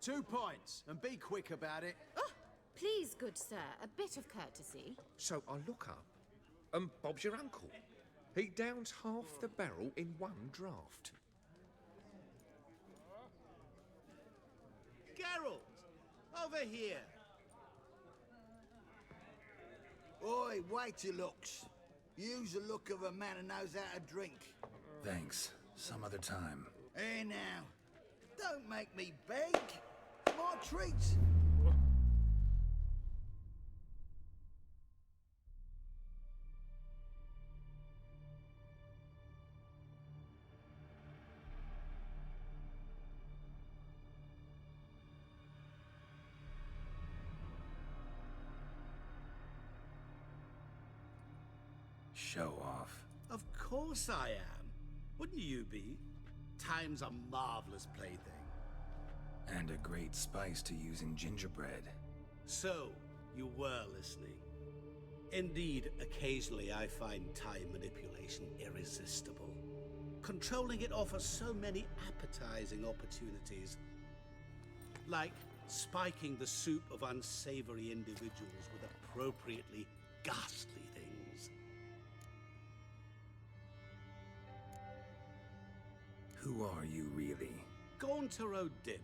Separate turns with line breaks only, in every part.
2 points, and be quick about it.
Oh, please, good sir, a bit of courtesy.
So I look up, and Bob's your uncle. He downs half the barrel in one draught.
Geralt! Over here!
Oi, wait your looks. Use the look of a man who knows how to drink.
Thanks. Some other time.
Hey now, don't make me beg. My treat.
Show off.
Of course I am. Wouldn't you be? Time's a marvelous plaything.
And a great spice to use in gingerbread.
So, you were listening. Indeed, occasionally I find time manipulation irresistible. Controlling it offers so many appetizing opportunities. Like spiking the soup of unsavory individuals with appropriately ghastly things.
Who are you, really?
Gaunter O'Dim,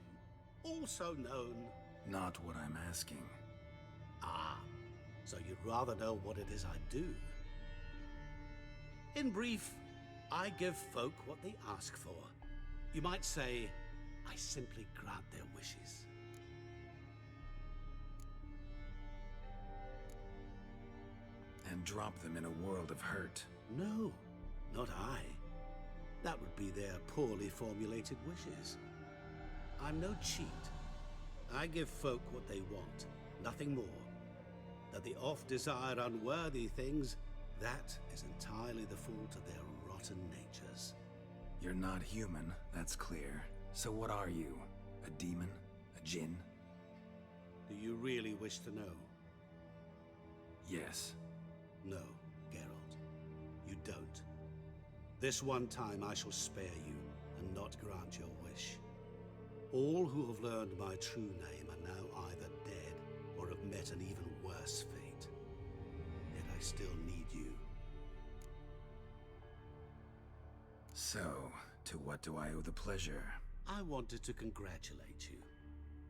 also known...
Not what I'm asking.
Ah, so you'd rather know what it is I do. In brief, I give folk what they ask for. You might say, I simply grant their wishes.
And drop them in a world of hurt.
No, not I. That would be their poorly formulated wishes. I'm no cheat. I give folk what they want, nothing more. That the oft-desired unworthy things, that is entirely the fault of their rotten natures.
You're not human, that's clear. So what are you? A demon? A djinn?
Do you really wish to know?
Yes.
No, Geralt. You don't. This one time I shall spare you, and not grant your wish. All who have learned my true name are now either dead, or have met an even worse fate. Yet I still need you.
So, to what do I owe the pleasure?
I wanted to congratulate you.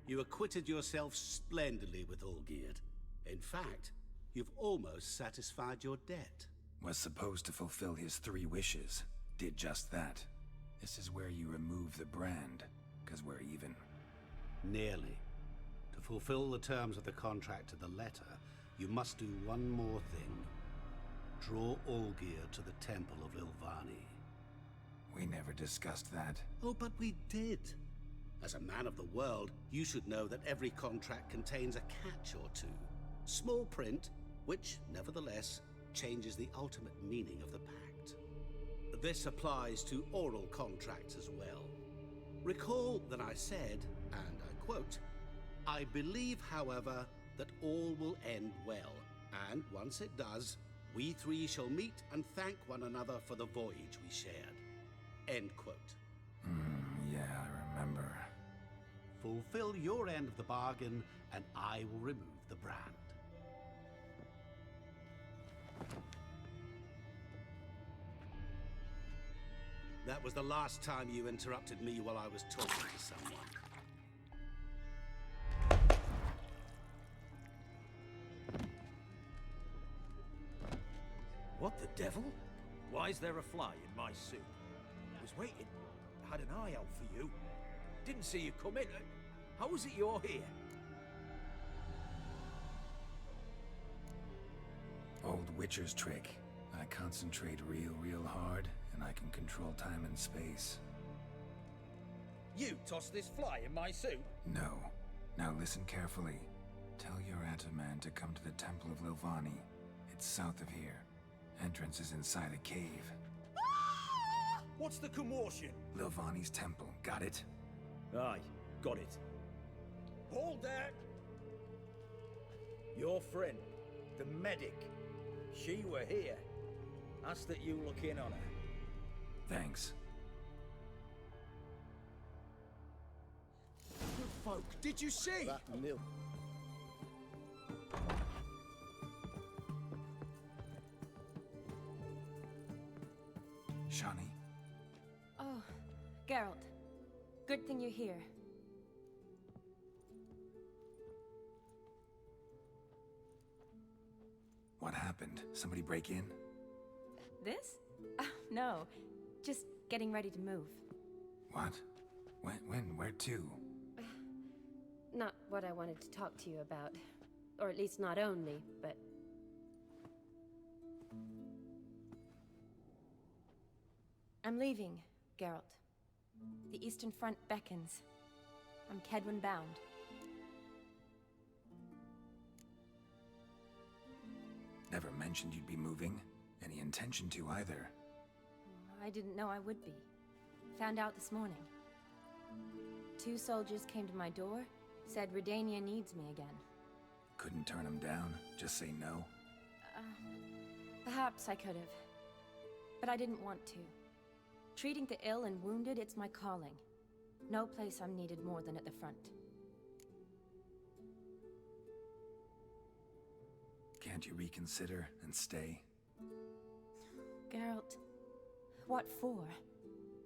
You acquitted yourself splendidly with Olgierd. In fact, you've almost satisfied your debt.
Was supposed to fulfill his 3 wishes. Did just that. This is where you remove the brand, because we're even.
Nearly. To fulfill the terms of the contract to the letter, you must do one more thing. Draw Olgierd to the Temple of Lilvani.
We never discussed that.
Oh, but we did. As a man of the world, you should know that every contract contains a catch or two. Small print, which, nevertheless, changes the ultimate meaning of the pact. This applies to oral contracts as well. Recall that I said, and I quote, I believe, however, that all will end well, and once it does, we 3 shall meet and thank one another for the voyage we shared. End quote.
Yeah, I remember.
Fulfill your end of the bargain, and I will remove the brand. That was the last time you interrupted me while I was talking to someone.
What the devil? Why is there a fly in my soup? I was waiting. I had an eye out for you. Didn't see you come in. How is it you're here?
Old Witcher's trick. I concentrate real hard, and I can control time and space.
You tossed this fly in my soup?
No. Now listen carefully. Tell your Ataman to come to the Temple of Lilvani. It's south of here. Entrance is inside a cave.
What's the commotion?
Lilvani's temple, got it?
Aye, got it. Hold that! Your friend, the medic, she were here. Ask that you look in on her.
Thanks.
Good folk
smoke. Did you see?
That nil.
Shawnee,
Oh, Geralt. Good thing you're here.
what happened? Somebody break in?
This? No. Just getting ready to move.
What? When? Where to?
Not what I wanted to talk to you about. Or at least not only, but...
I'm leaving, Geralt. The Eastern Front beckons. I'm Kedwin bound.
Never mentioned you'd be moving. Any intention to either.
I didn't know I would be. Found out this morning. 2 soldiers came to my door, said Redania needs me again.
Couldn't turn him down? Just say no?
Perhaps I could have. But I didn't want to. Treating the ill and wounded, it's my calling. No place I'm needed more than at the front.
Can't you reconsider and stay?
Geralt, what for?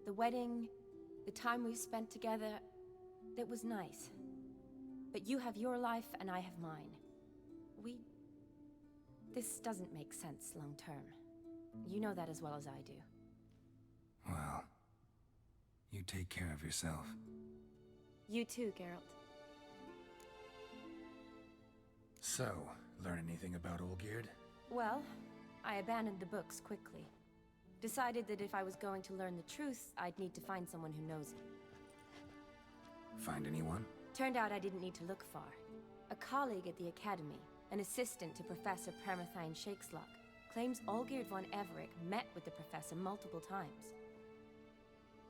The wedding, the time we've spent together, it was nice. But you have your life and I have mine. This doesn't make sense long term. You know that as well as I do.
Well, you take care of yourself.
You too, Geralt.
So, learn anything about Olgierd?
Well, I abandoned the books quickly. Decided that if I was going to learn the truth, I'd need to find someone who knows it.
Find anyone?
Turned out I didn't need to look far. A colleague at the Academy, an assistant to Professor Premathine Shakeslock, claims Olgierd von Everec met with the professor multiple times.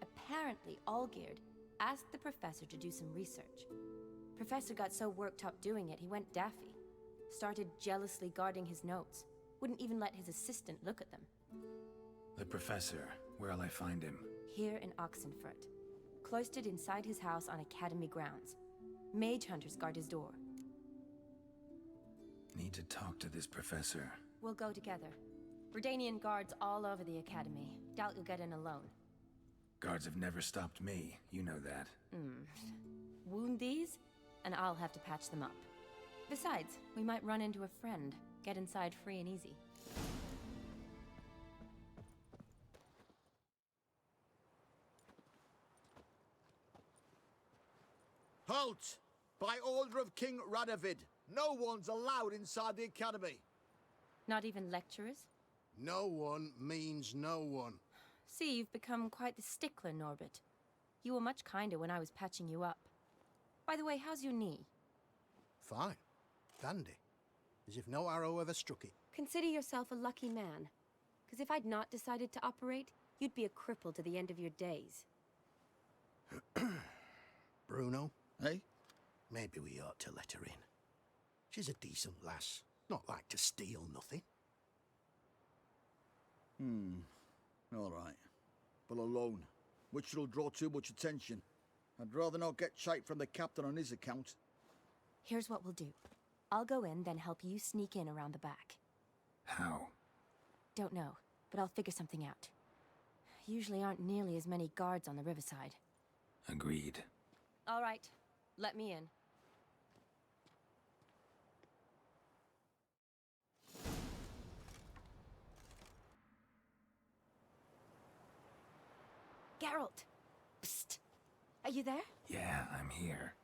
Apparently, Olgierd asked the professor to do some research. Professor got so worked up doing it, he went daffy. Started jealously guarding his notes. Wouldn't even let his assistant look at them.
The professor. Where'll I find him?
Here in Oxenfurt. Cloistered inside his house on Academy grounds. Mage hunters guard his door.
Need to talk to this professor.
We'll go together. Redanian guards all over the Academy. Doubt you'll get in alone.
Guards have never stopped me. You know that.
Wound these, and I'll have to patch them up. Besides, we might run into a friend. Get inside free and easy.
Halt! By order of King Radovid, no one's allowed inside the Academy.
Not even lecturers?
No one means no one.
See, you've become quite the stickler, Norbert. You were much kinder when I was patching you up. By the way, how's your knee?
Fine. Dandy. As if no arrow ever struck it.
Consider yourself a lucky man. Because if I'd not decided to operate, you'd be a cripple to the end of your days.
Bruno, eh? Maybe we ought to let her in. She's a decent lass. Not like to steal nothing.
All right. But alone, which will draw too much attention. I'd rather not get shite from the captain on his account.
Here's what we'll do. I'll go in, then help you sneak in around the back.
How?
Don't know, but I'll figure something out. Usually aren't nearly as many guards on the riverside.
Agreed.
All right, let me in. Geralt! Psst! Are you there?
Yeah, I'm here.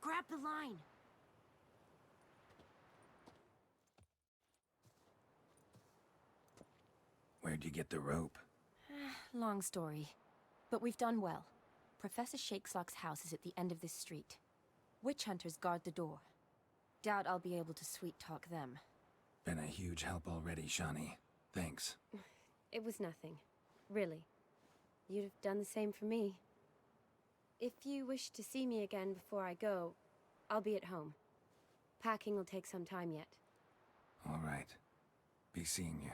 Grab the line!
Where'd you get the rope?
Long story. But we've done well. Professor Shakeslock's house is at the end of this street. Witch hunters guard the door. Doubt I'll be able to sweet-talk them.
Been a huge help already, Shawnee. Thanks.
It was nothing. Really. You'd have done the same for me. If you wish to see me again before I go, I'll be at home. Packing will take some time yet.
All right. Be seeing you.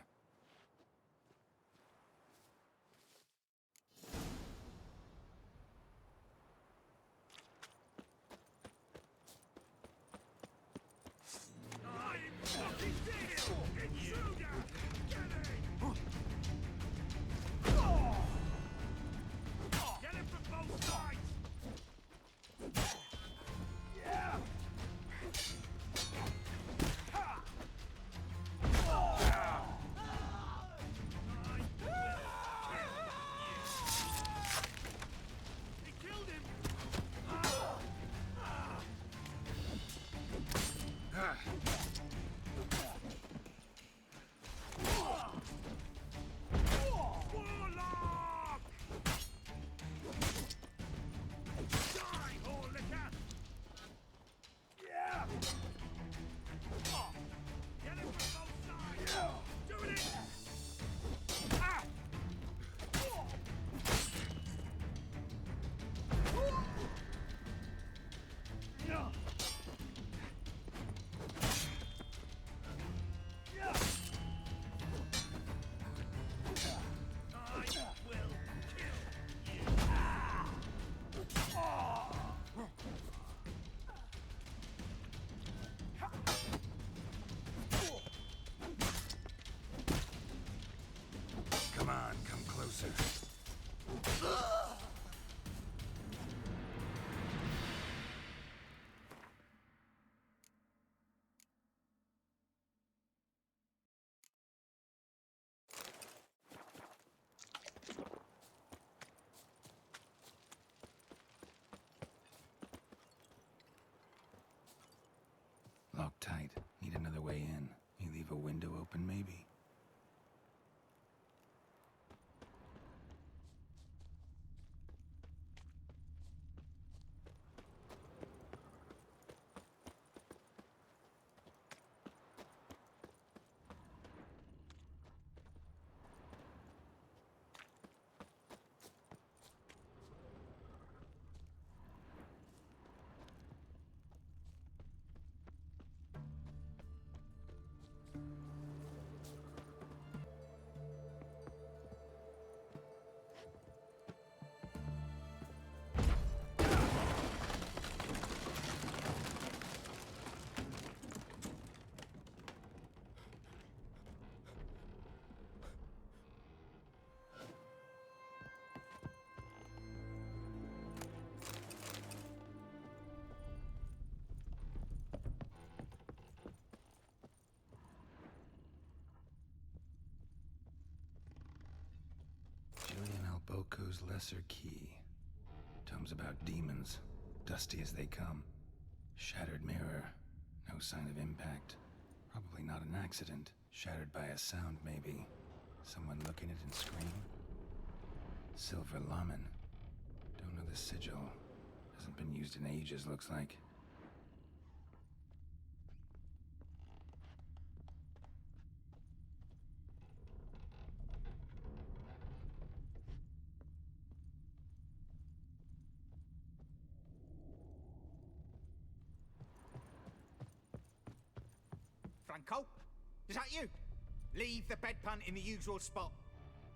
Locked tight. Need another way in. You leave a window open, maybe? Boko's Lesser Key. Tomes about demons, dusty as they come. Shattered mirror, no sign of impact. Probably not an accident. Shattered by a sound, maybe. Someone look in it and scream. Silver Lamen. Don't know the sigil. Hasn't been used in ages, looks like.
Franco? Is that you? Leave the bedpan in the usual spot.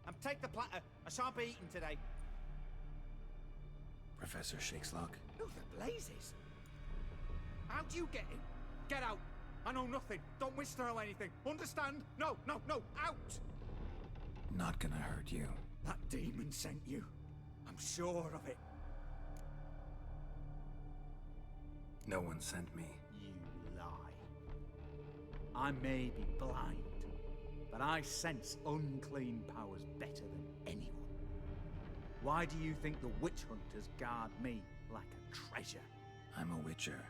And take the platter. I shan't be eating today.
Professor Shakeslock?
Who the blazes? How do you get in? Get out. I know nothing. Don't wish to know anything. Understand? No, no, no. Out!
Not gonna hurt you.
That demon sent you. I'm sure of it.
No one sent me.
You lie. I may be blind, but I sense unclean powers better than anyone. Why do you think the witch hunters guard me like a treasure?
I'm a witcher.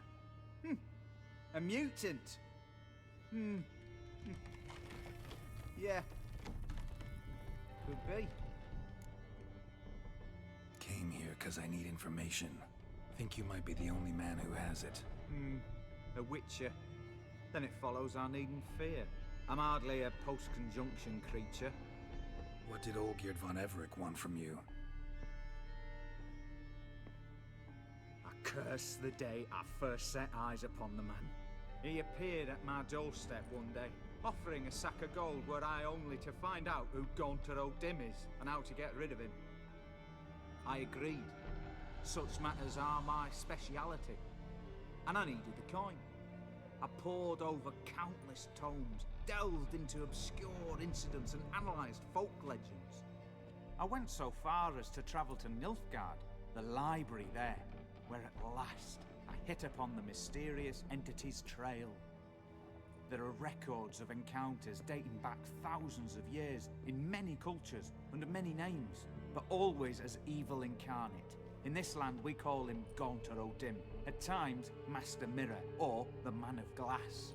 A mutant? Yeah. Could be.
Came here because I need information. Think you might be the only man who has it.
A witcher? Then it follows I needn't fear. I'm hardly a post-conjunction creature.
What did Olgierd von Everec want from you?
I curse the day I first set eyes upon the man. He appeared at my doorstep one day, offering a sack of gold were I only to find out who Gaunter O'Dim is and how to get rid of him. I agreed. Such matters are my speciality. And I needed the coin. I pored over countless tomes, delved into obscure incidents and analysed folk legends. I went so far as to travel to Nilfgaard, the library there, where at last I hit upon the mysterious entity's trail. There are records of encounters dating back thousands of years in many cultures, under many names, but always as evil incarnate. In this land we call him Gaunter O'Dim, at times Master Mirror, or the Man of Glass.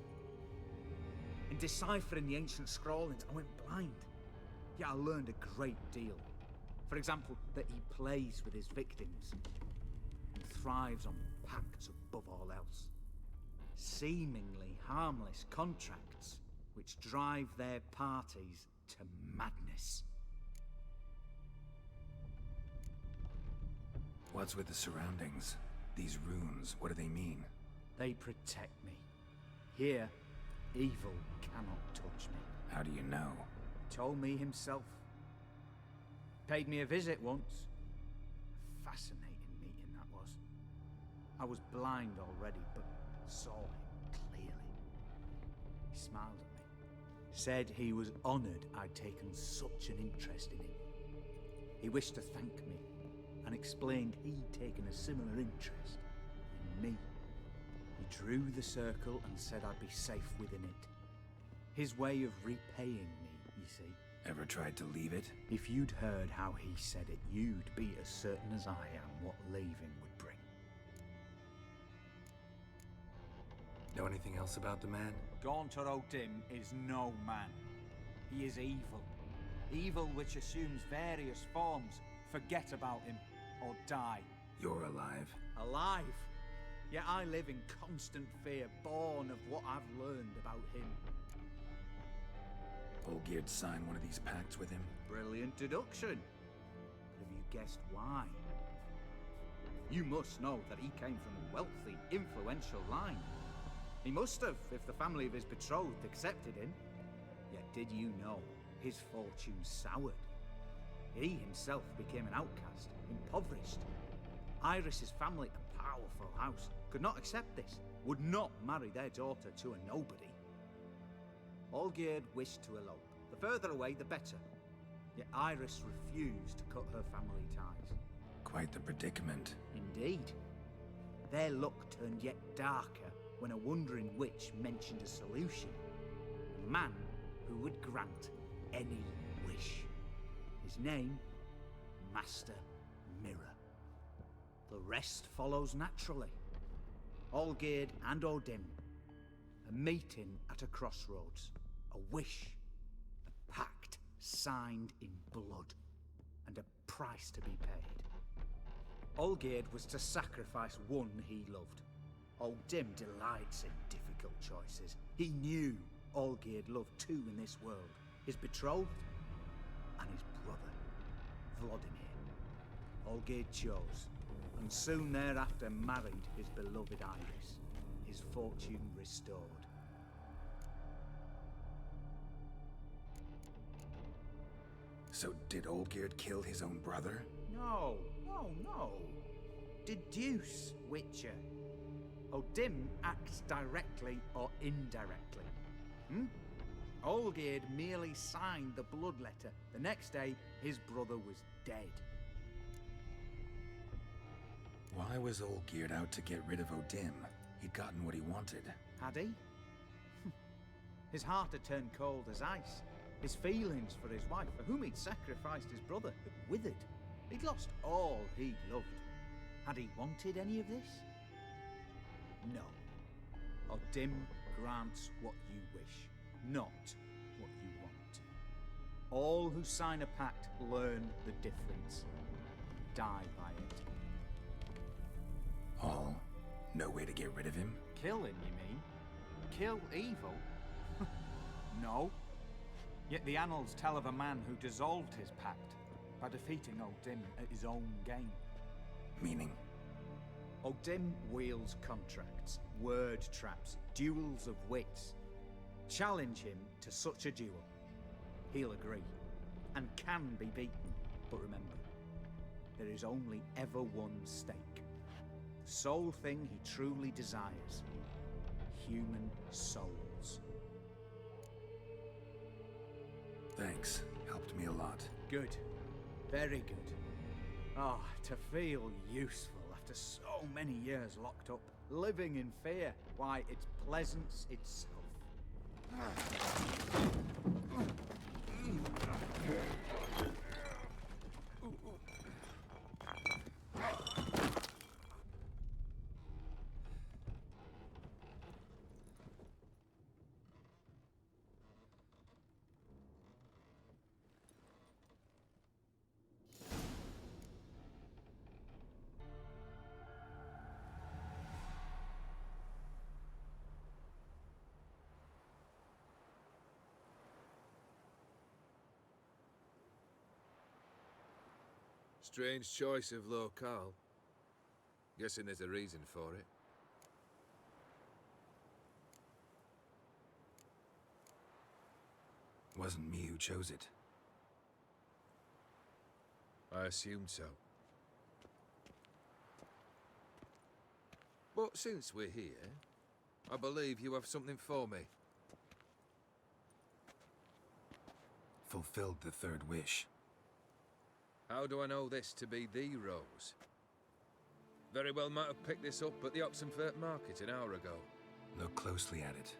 In deciphering the ancient scrawlings, I went blind. Yet I learned a great deal. For example, that he plays with his victims and thrives on pacts above all else. Seemingly harmless contracts which drive their parties to madness.
What's with the surroundings? These runes, what do they mean?
They protect me. Here, evil cannot touch me.
How do you know?
Told me himself. Paid me a visit once. A fascinating meeting that was. I was blind already, but saw him clearly. He smiled at me. Said he was honoured I'd taken such an interest in him. He wished to thank me, and explained he'd taken a similar interest in me. He drew the circle and said I'd be safe within it. His way of repaying me, you see.
Ever tried to leave it?
If you'd heard how he said it, you'd be as certain as I am what leaving would bring.
Know anything else about the man?
Gaunter O'Dim is no man. He is evil. Evil which assumes various forms. Forget about him, or die.
You're alive.
Alive? Yet I live in constant fear, born of what I've learned about him.
Olgierd signed one of these pacts with him.
Brilliant deduction. But have you guessed why? You must know that he came from a wealthy, influential line. He must have, if the family of his betrothed accepted him. Yet did you know his fortune soured? He himself became an outcast, impoverished. Iris's family, a powerful house, could not accept this, would not marry their daughter to a nobody. Olgierd wished to elope. The further away, the better. Yet Iris refused to cut her family ties.
Quite the predicament.
Indeed. Their luck turned yet darker when a wandering witch mentioned a solution. A man who would grant any wish. His name, Master Mirror. The rest follows naturally. Olgierd and O'Dim. A meeting at a crossroads. A wish. A pact signed in blood. And a price to be paid. Olgierd was to sacrifice one he loved. O'Dim delights in difficult choices. He knew Olgierd loved two in this world. His betrothed and his brother, Vladimir. Olgierd chose, and soon thereafter married his beloved Iris, his fortune restored.
So did Olgierd kill his own brother?
No. Deduce, Witcher. O'Dim acts directly or indirectly. Olgierd merely signed the blood letter. The next day, his brother was dead.
Why was Olgierd out to get rid of O'Dim? He'd gotten what he wanted.
Had he? His heart had turned cold as ice. His feelings for his wife, for whom he'd sacrificed his brother, had withered. He'd lost all he'd loved. Had he wanted any of this? No. O'Dim grants what you wish, not what you want. All who sign a pact learn the difference, and die by it.
All? No way to get rid of him?
Kill him, you mean? Kill evil? No. Yet the annals tell of a man who dissolved his pact by defeating O'Dim at his own game.
Meaning?
O'Dim wields contracts, word traps, duels of wits. Challenge him to such a duel. He'll agree, and can be beaten. But remember, there is only ever one stake. The sole thing he truly desires. Human souls.
Thanks. Helped me a lot.
Good. Very good. Ah, to feel useful after so many years locked up, living in fear. Why, it's pleasance itself.
Strange choice of locale. Guessing there's a reason for it.
Wasn't me who chose it.
I assumed so. But since we're here, I believe you have something for me.
Fulfilled the third wish.
How do I know this to be the rose? Very well might have picked this up at the Oxenfurt market an hour ago.
Look closely at it.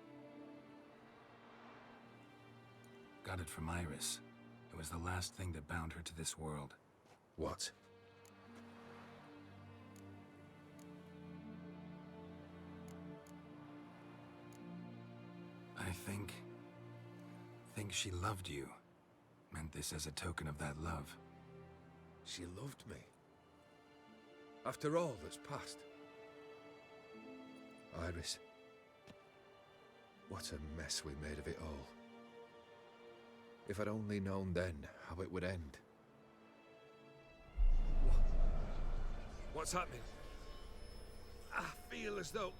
Got it from Iris. It was the last thing that bound her to this world.
What?
think she loved you. Meant this as a token of that love.
She loved me. After all that's passed. Iris. What a mess we made of it all. If I'd only known then how it would end. What's happening? I feel as though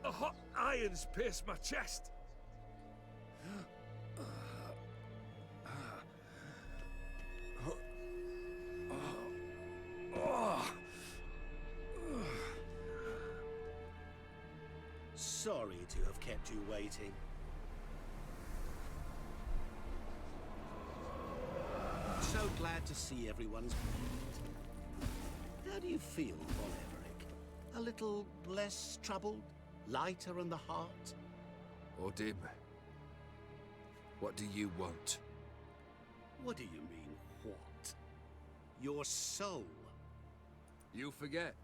a hot iron's pierced my chest.
Sorry to have kept you waiting. So glad to see everyone's back. How do you feel, Von Everett? A little less troubled? Lighter in the heart?
Or dim? What do you want?
What do you mean, what? Your soul.
You forget.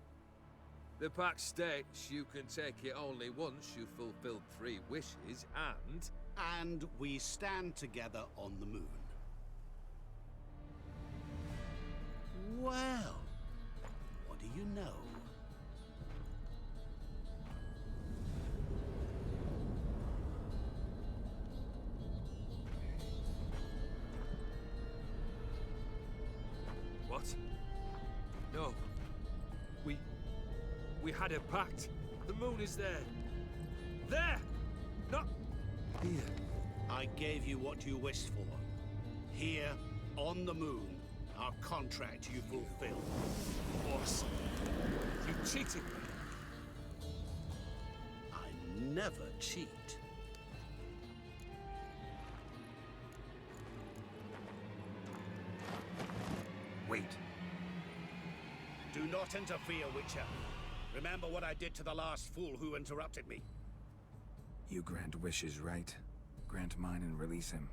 The pact states you can take it only once you've fulfilled 3 wishes, and...
And we stand together on the moon. Well, what do you know?
What? No. We had a pact. The moon is there. There! Not here.
I gave you what you wished for. Here, on the moon, our contract you fulfilled.
Boss, you cheated me.
I never cheat.
Wait.
Do not interfere, Witcher. Remember what I did to the last fool who interrupted me.
You grant wishes, right? Grant mine and release him.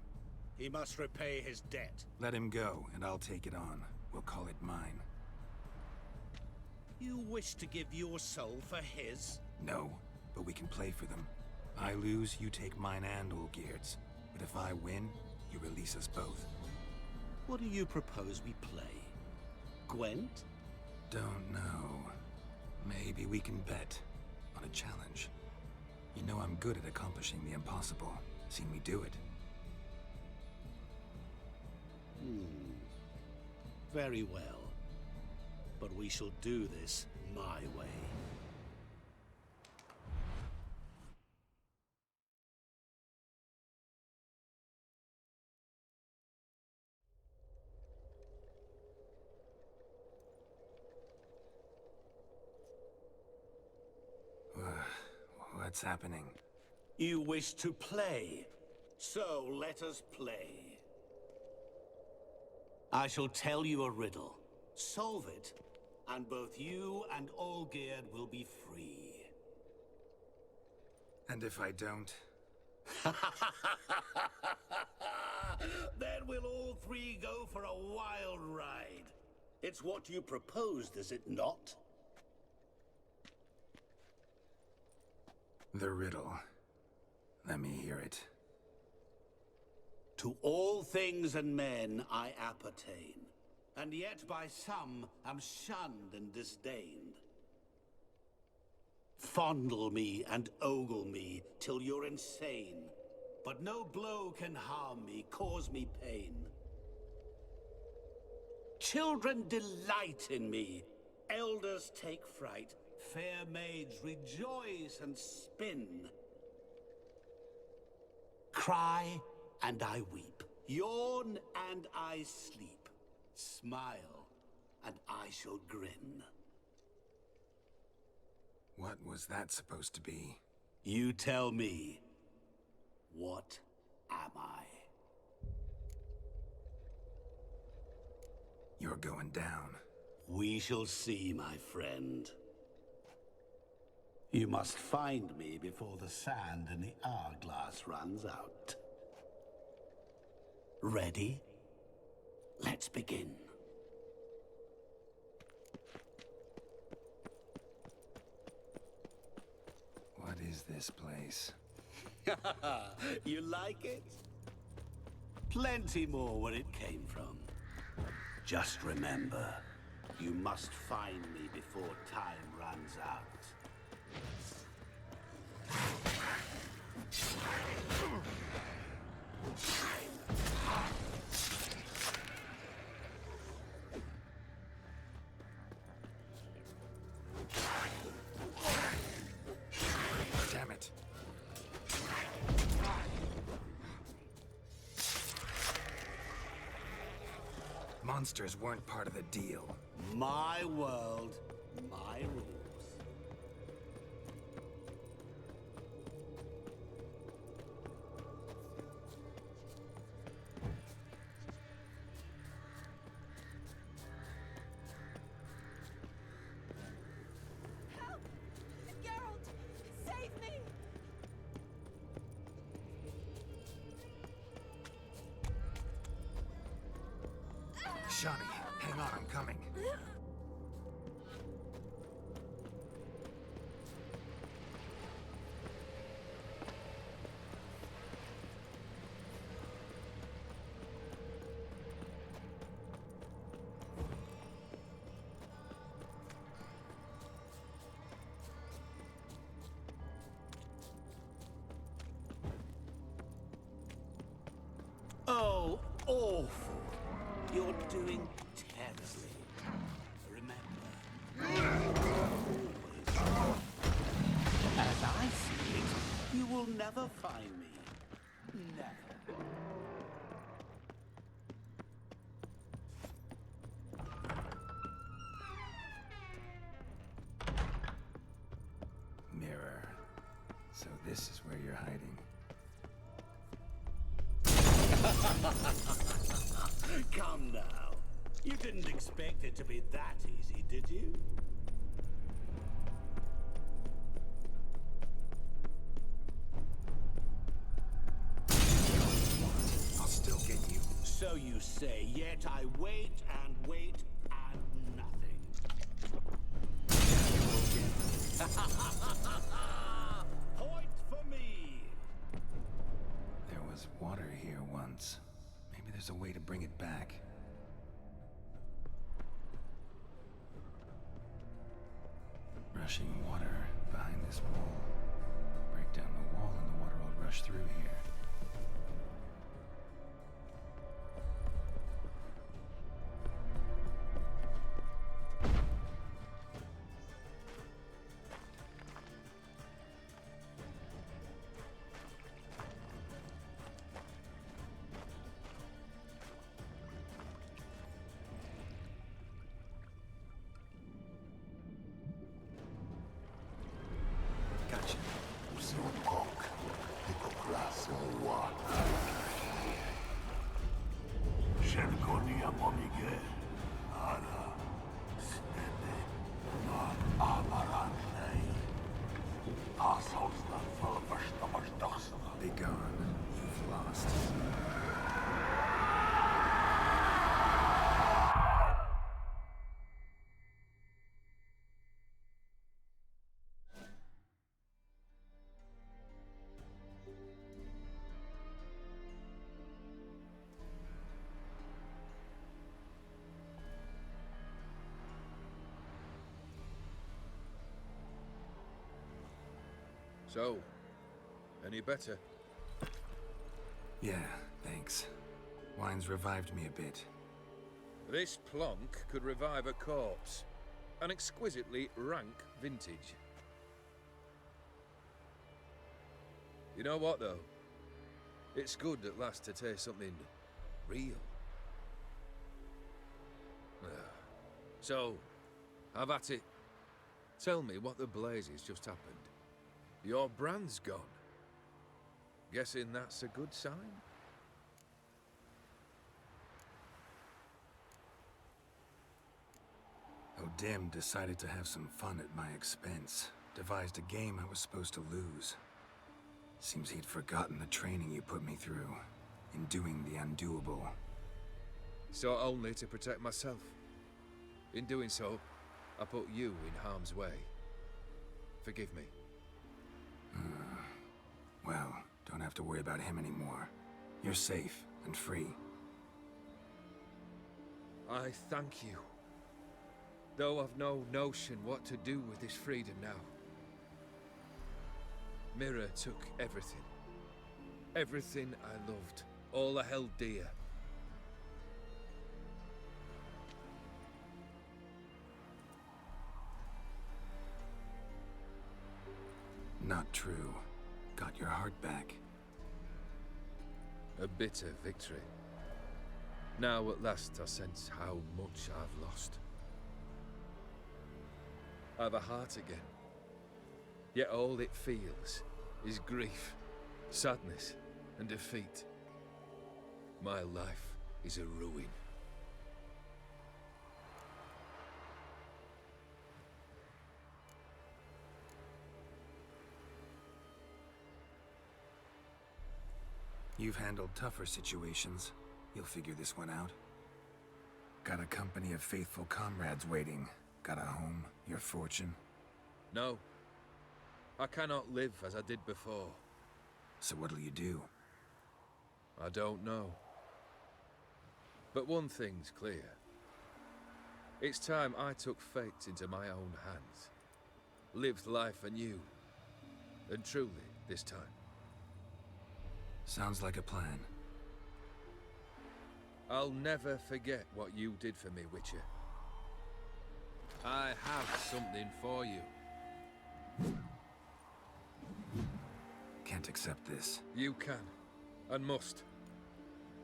He must repay his debt.
Let him go, and I'll take it on. We'll call it mine.
You wish to give your soul for his?
No, but we can play for them. I lose, you take mine and Olgierd's. But if I win, you release us both.
What do you propose we play? Gwent?
Don't know. Maybe we can bet on a challenge. You know I'm good at accomplishing the impossible. Seen me do it.
Very well. But we shall do this my way.
What's happening?
You wish to play, so let us play. I shall tell you a riddle. Solve it, and both you and Olgierd will be free.
And if I don't?
Then we'll all 3 go for a wild ride. It's what you proposed, is it not?
The riddle. Let me hear it.
To all things and men I appertain, and yet by some am shunned and disdained. Fondle me and ogle me till you're insane, but no blow can harm me, cause me pain. Children delight in me, elders take fright, fair maids rejoice and spin. Cry and I weep, yawn and I sleep, smile and I shall grin.
What was that supposed to be?
You tell me, what am I?
You're going down.
We shall see, my friend. You must find me before the sand in the hourglass runs out. Ready? Let's begin.
What is is this place?
You like it? Plenty more where it came from. Just remember, you must find me before time runs out.
Damn it. Monsters weren't part of the deal.
My world, my rules.
Help! Geralt! Save me!
Shani, hang on, I'm coming.
Oh, awful. You're doing terribly. Remember, as I see it, you will never find me. Never.
Mirror. So this is where you're hiding.
Come now. You didn't expect it to be that easy, did you?
I'll still get you.
So you say, yet I wait and wait and nothing. Point for me!
There was water here once. Maybe there's a way to bring it back. Rushing water behind this wall. Break down the wall and the water will rush through here. Gotcha. Be gone. You've lost.
So, any better?
Yeah, thanks. Wine's revived me a bit.
This plonk could revive a corpse. An exquisitely rank vintage. You know what, though? It's good at last to taste something real. So, have at it. Tell me what the blazes just happened. Your brand's gone. Guessing that's a good sign?
O'Dim decided to have some fun at my expense. Devised a game I was supposed to lose. Seems he'd forgotten the training you put me through. In doing the undoable.
So only to protect myself. In doing so, I put you in harm's way. Forgive me.
Well, don't have to worry about him anymore. You're safe and free.
I thank you. Though I've no notion what to do with this freedom now. Mirror took everything. Everything I loved. All I held dear.
Not true. Got your heart back.
A bitter victory. Now at last I sense how much I've lost. I've a heart again. Yet all it feels is grief, sadness, and defeat. My life is a ruin.
You've handled tougher situations. You'll figure this one out. Got a company of faithful comrades waiting. Got a home, your fortune.
No. I cannot live as I did before.
So what'll you do?
I don't know. But one thing's clear. It's time I took fate into my own hands. Lived life anew. And truly, this time.
Sounds like a plan.
I'll never forget what you did for me, Witcher. I have something for you.
Can't accept this.
You can, and must.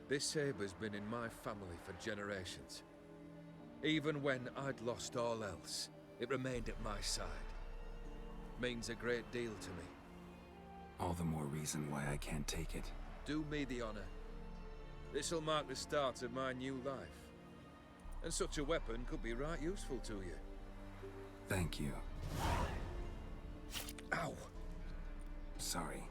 This saber's been in my family for generations. Even when I'd lost all else, it remained at my side. Means a great deal to me.
All the more reason why I can't take it.
Do me the honor. This'll mark the start of my new life. And such a weapon could be right useful to you.
Thank you.
Ow!
Sorry.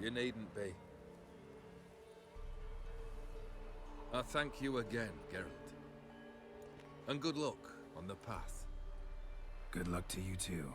You needn't be. I thank you again, Geralt. And good luck on the path.
Good luck to you too.